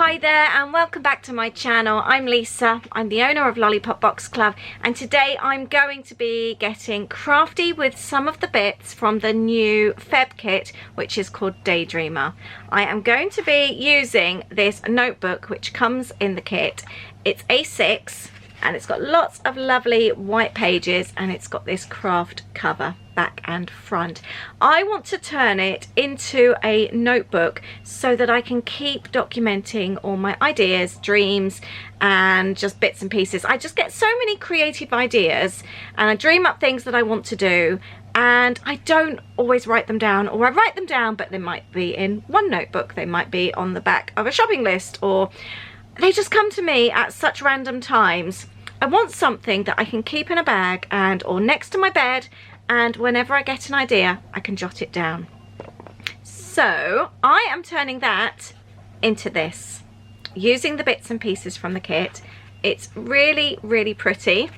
Hi there and welcome back to my channel. I'm Lisa, I'm the owner of Lollipop Box Club, and today I'm going to be getting crafty with some of the bits from the new Feb kit, which is called Daydreamer. I am going to be using this notebook which comes in the kit. It's A6 and it's got lots of lovely white pages and it's got this craft cover back and front. I want to turn it into a notebook so that I can keep documenting all my ideas, dreams, and just bits and pieces. I just get so many creative ideas and I dream up things that I want to do, and I don't always write them down, or I write them down but they might be in one notebook, they might be on the back of a shopping list, or they just come to me at such random times. I want something that I can keep in a bag and or next to my bed, and whenever I get an idea I can jot it down. So I am turning that into this using the bits and pieces from the kit. It's really pretty.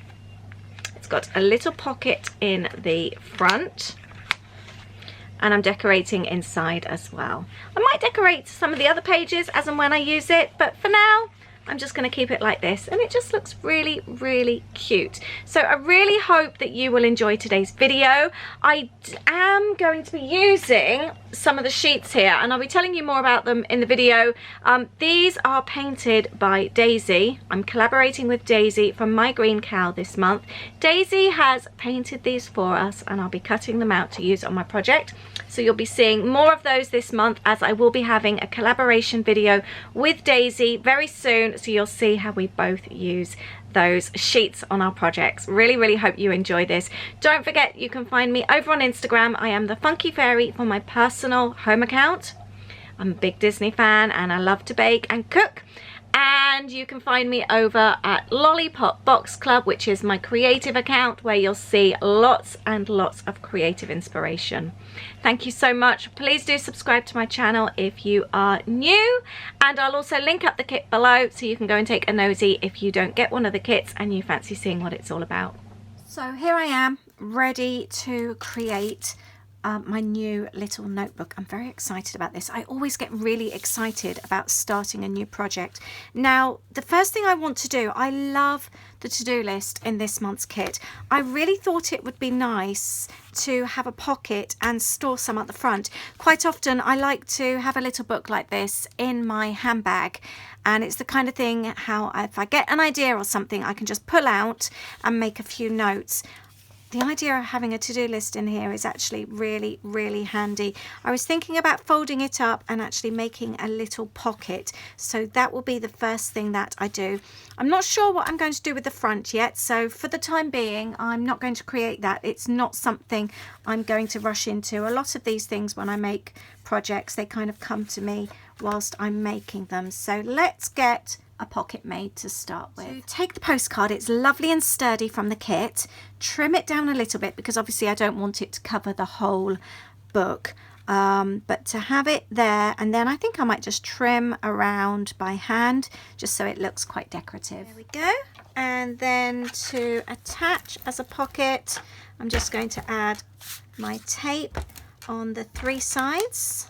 It's got a little pocket in the front and I'm decorating inside as well. I might decorate some of the other pages as and when I use it, but for now I'm just going to keep it like this, and it just looks really cute. So I really hope that you will enjoy today's video. I am going to be using some of the sheets here and I'll be telling you more about them in the video. These are painted by Daisy. I'm collaborating with Daisy from My Green Cow this month. Daisy has painted these for us and I'll be cutting them out to use on my project. So you'll be seeing more of those this month, as I will be having a collaboration video with Daisy very soon. So you'll see how we both use those sheets on our projects. Really hope you enjoy this. Don't forget you can find me over on Instagram. I am the Funky Fairy for my personal home account. I'm a big Disney fan and I love to bake and cook. And you can find me over at Lollipop Box Club, which is my creative account, where you'll see lots and lots of creative inspiration. Thank you so much. Please do subscribe to my channel if you are new, and I'll also link up the kit below so you can go and take a nosy if you don't get one of the kits and you fancy seeing what it's all about. So here I am, ready to create my new little notebook. I'm very excited about this. I always get really excited about starting a new project. Now, the first thing I want to do, I love the to-do list in this month's kit. I really thought it would be nice to have a pocket and store some at the front. Quite often I like to have a little book like this in my handbag, and it's the kind of thing how if I get an idea or something I can just pull out and make a few notes. The idea of having a to-do list in here is actually really handy. I was thinking about folding it up and actually making a little pocket. So that will be the first thing that I do. I'm not sure what I'm going to do with the front yet. So for the time being, I'm not going to create that. It's not something I'm going to rush into. A lot of these things when I make projects, they kind of come to me whilst I'm making them. So let's get a pocket made to start with. To take the postcard, it's lovely and sturdy from the kit. Trim it down a little bit because obviously I don't want it to cover the whole book, but to have it there, and then I think I might just trim around by hand just so it looks quite decorative. There we go. And then to attach as a pocket, I'm just going to add my tape on the 3 sides,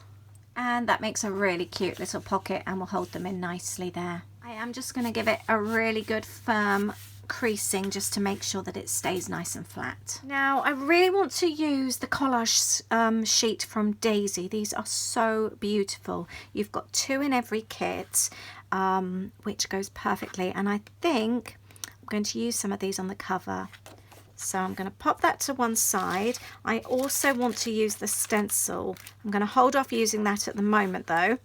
and that makes a really cute little pocket and will hold them in nicely there. I am just going to give it a really good firm creasing just to make sure that it stays nice and flat. Now I really want to use the collage sheet from Daisy. These are so beautiful. You've got 2 in every kit, which goes perfectly, and I think I'm going to use some of these on the cover. So I'm going to pop that to one side. I also want to use the stencil. I'm going to hold off using that at the moment though.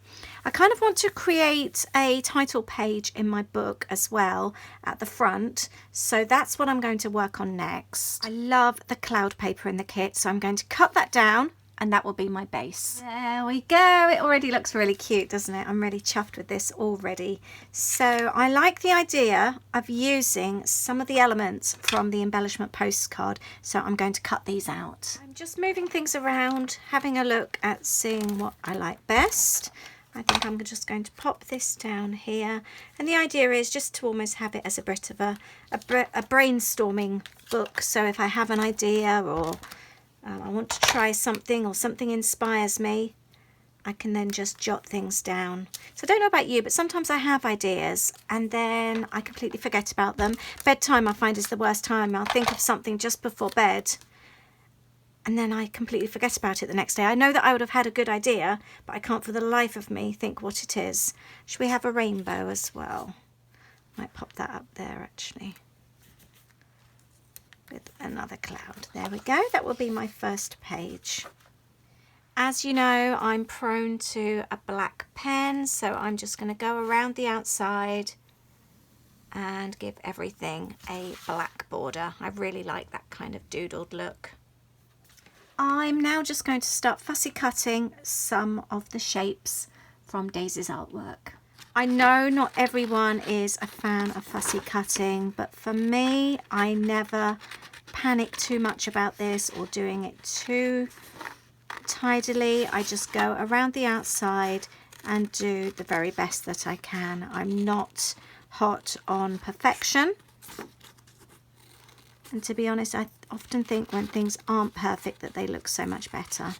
I kind of want to create a title page in my book as well at the front. So that's what I'm going to work on next. I love the cloud paper in the kit, so I'm going to cut that down and that will be my base. There we go. It already looks really cute, doesn't it? I'm really chuffed with this already. So I like the idea of using some of the elements from the embellishment postcard. So I'm going to cut these out. I'm just moving things around, having a look at seeing what I like best. I think I'm just going to pop this down here. And the idea is just to almost have it as a bit of a brainstorming book. So if I have an idea or I want to try something or something inspires me, I can then just jot things down. So I don't know about you, but sometimes I have ideas and then I completely forget about them. Bedtime I find is the worst time. I'll think of something just before bed and then I completely forget about it the next day. I know that I would have had a good idea, but I can't for the life of me think what it is. Should we have a rainbow as well? Might pop that up there actually. With another cloud. There we go. That will be my first page. As you know, I'm prone to a black pen, so I'm just going to go around the outside and give everything a black border. I really like that kind of doodled look. I'm now just going to start fussy cutting some of the shapes from Daisy's artwork. I know not everyone is a fan of fussy cutting, but for me, I never panic too much about this or doing it too tidily. I just go around the outside and do the very best that I can. I'm not hot on perfection. And to be honest, I often think when things aren't perfect that they look so much better.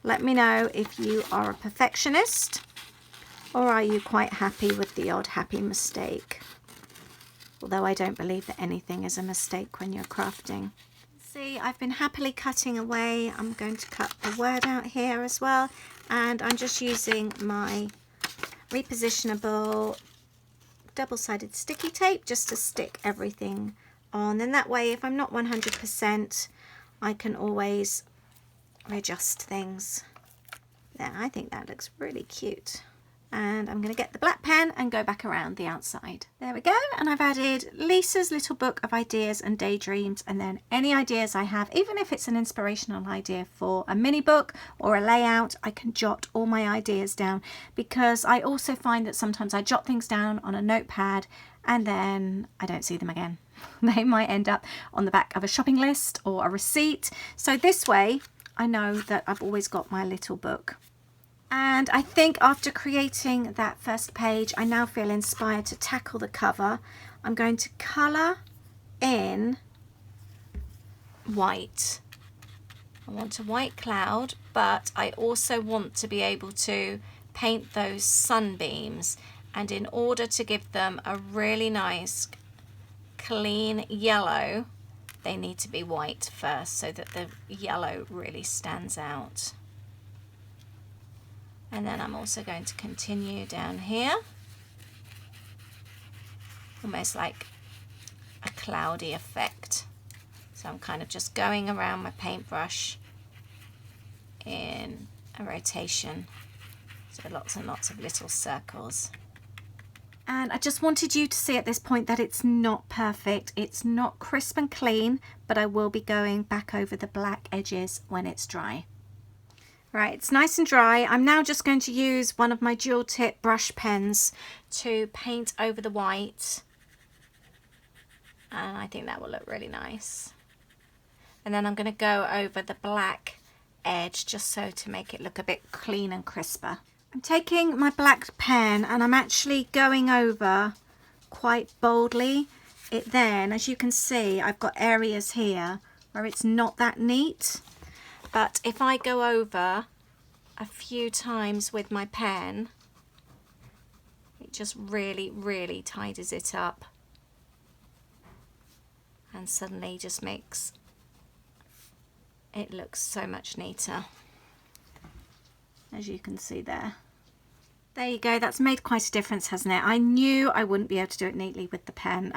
Let me know if you are a perfectionist or are you quite happy with the odd happy mistake. Although I don't believe that anything is a mistake when you're crafting. See, I've been happily cutting away. I'm going to cut the word out here as well. And I'm just using my repositionable double-sided sticky tape just to stick everything on. And that way, if I'm not 100%, I can always readjust things. There, I think that looks really cute. And I'm going to get the black pen and go back around the outside. There we go, and I've added Lisa's little book of ideas and daydreams, and then any ideas I have, even if it's an inspirational idea for a mini book or a layout, I can jot all my ideas down, because I also find that sometimes I jot things down on a notepad and then I don't see them again. They might end up on the back of a shopping list or a receipt. So this way I know that I've always got my little book. And I think after creating that first page, I now feel inspired to tackle the cover. I'm going to colour in white. I want a white cloud, but I also want to be able to paint those sunbeams. And in order to give them a really nice, clean yellow, they need to be white first so that the yellow really stands out. And then I'm also going to continue down here, almost like a cloudy effect. So I'm kind of just going around my paintbrush in a rotation. So lots and lots of little circles. And I just wanted you to see at this point that it's not perfect. It's not crisp and clean, but I will be going back over the black edges when it's dry. Right, it's nice and dry. I'm now just going to use one of my dual tip brush pens to paint over the white. And I think that will look really nice. And then I'm going to go over the black edge just so to make it look a bit clean and crisper. I'm taking my black pen and I'm actually going over quite boldly. It then, as you can see, I've got areas here where it's not that neat. But if I go over a few times with my pen, it just really, really tidies it up. And suddenly just makes it look so much neater. As you can see there. There you go, that's made quite a difference, hasn't it? I knew I wouldn't be able to do it neatly with the pen,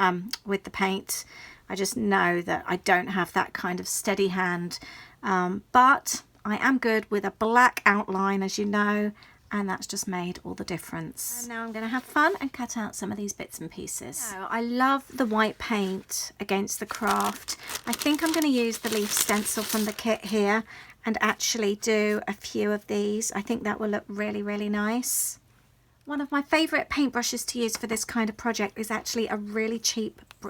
with the paint. I just know that I don't have that kind of steady hand. But I am good with a black outline, as you know, and that's just made all the difference. And now I'm going to have fun and cut out some of these bits and pieces. So I love the white paint against the craft. I think I'm going to use the leaf stencil from the kit here and actually do a few of these. I think that will look really, really nice. One of my favourite paintbrushes to use for this kind of project is actually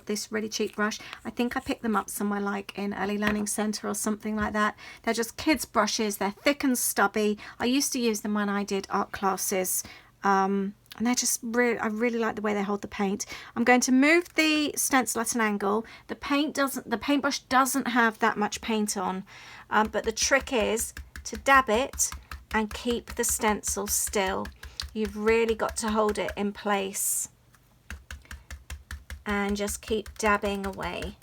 this really cheap brush. I think I picked them up somewhere like in Early Learning Centre or something like that. They're just kids brushes, they're thick and stubby. I used to use them when I did art classes. And they're just I really like the way they hold the paint. I'm going to move the stencil at an angle. The paintbrush doesn't have that much paint on, but the trick is to dab it and keep the stencil still. You've really got to hold it in place and just keep dabbing away.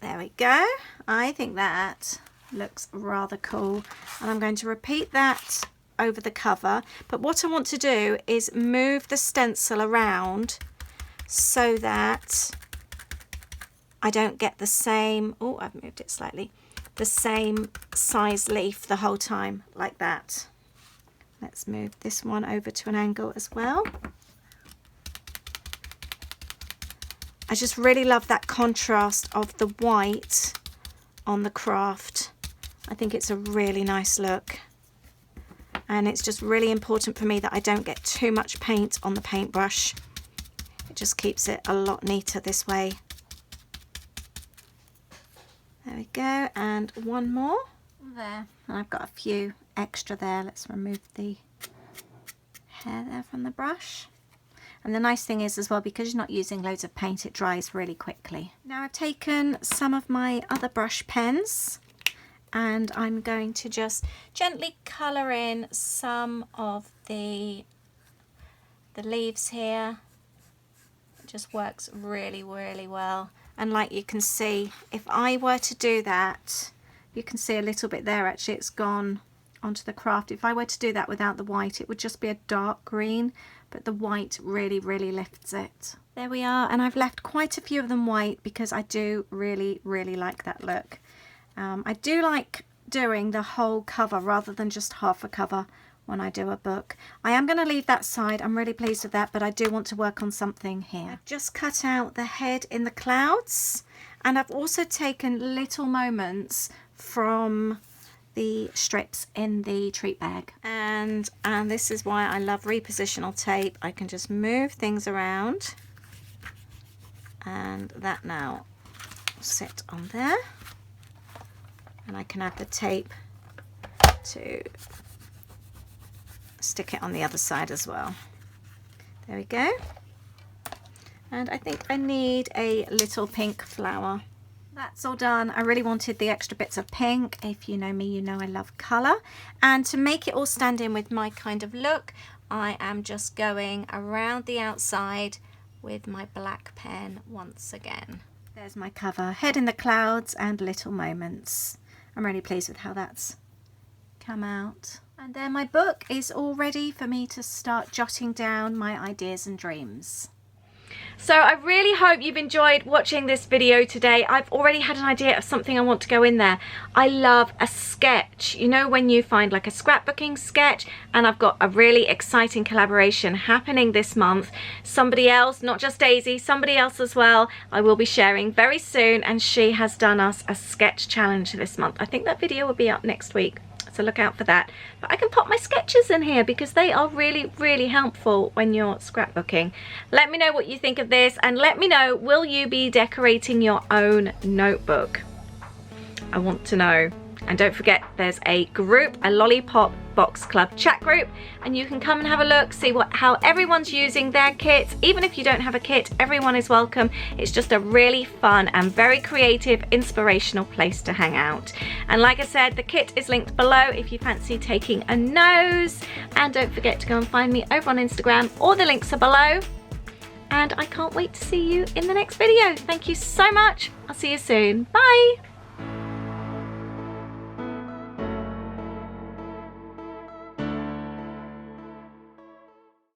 There we go. I think that looks rather cool, and I'm going to repeat that over the cover. But what I want to do is move the stencil around so that I don't get the same, oh, I've moved it slightly, the same size leaf the whole time, like that. Let's move this one over to an angle as well. I just really love that contrast of the white on the craft. I think it's a really nice look. And it's just really important for me that I don't get too much paint on the paintbrush. It just keeps it a lot neater this way. There we go, and one more there. And I've got a few extra there. Let's remove the hair there from the brush. And the nice thing is as well, because you're not using loads of paint, it dries really quickly. Now I've taken some of my other brush pens and I'm going to just gently colour in some of the leaves here. It just works really, really well. And like you can see, if I were to do that, you can see a little bit there, actually it's gone onto the craft. If I were to do that without the white, it would just be a dark green, but the white really, really lifts it. There we are, and I've left quite a few of them white because I do really, really like that look. I do like doing the whole cover rather than just half a cover when I do a book. I am going to leave that side, I'm really pleased with that, but I do want to work on something here. I've just cut out the head in the clouds, and I've also taken little moments from the strips in the treat bag. And this is why I love repositional tape. I can just move things around, and that now will sit on there. And I can add the tape to stick it on the other side as well. There we go. And I think I need a little pink flower. That's all done. I really wanted the extra bits of pink. If you know me, you know I love colour. And to make it all stand in with my kind of look, I am just going around the outside with my black pen once again. There's my cover, head in the clouds and little moments. I'm really pleased with how that's come out. And then my book is all ready for me to start jotting down my ideas and dreams. So I really hope you've enjoyed watching this video today. I've already had an idea of something I want to go in there. I love a sketch. You know, when you find like a scrapbooking sketch, and I've got a really exciting collaboration happening this month. Somebody else, not just Daisy, somebody else as well, I will be sharing very soon, and she has done us a sketch challenge this month. I think that video will be up next week, so look out for that. But I can pop my sketches in here because they are really, really helpful when you're scrapbooking. Let me know what you think of this, and let me know, will you be decorating your own notebook? I want to know. And don't forget, there's a group, a Lollipop Box Club chat group, and you can come and have a look, see how everyone's using their kits. Even if you don't have a kit, everyone is welcome. It's just a really fun and very creative, inspirational place to hang out. And like I said, the kit is linked below if you fancy taking a nose. And don't forget to go and find me over on Instagram. All the links are below. And I can't wait to see you in the next video. Thank you so much. I'll see you soon. Bye.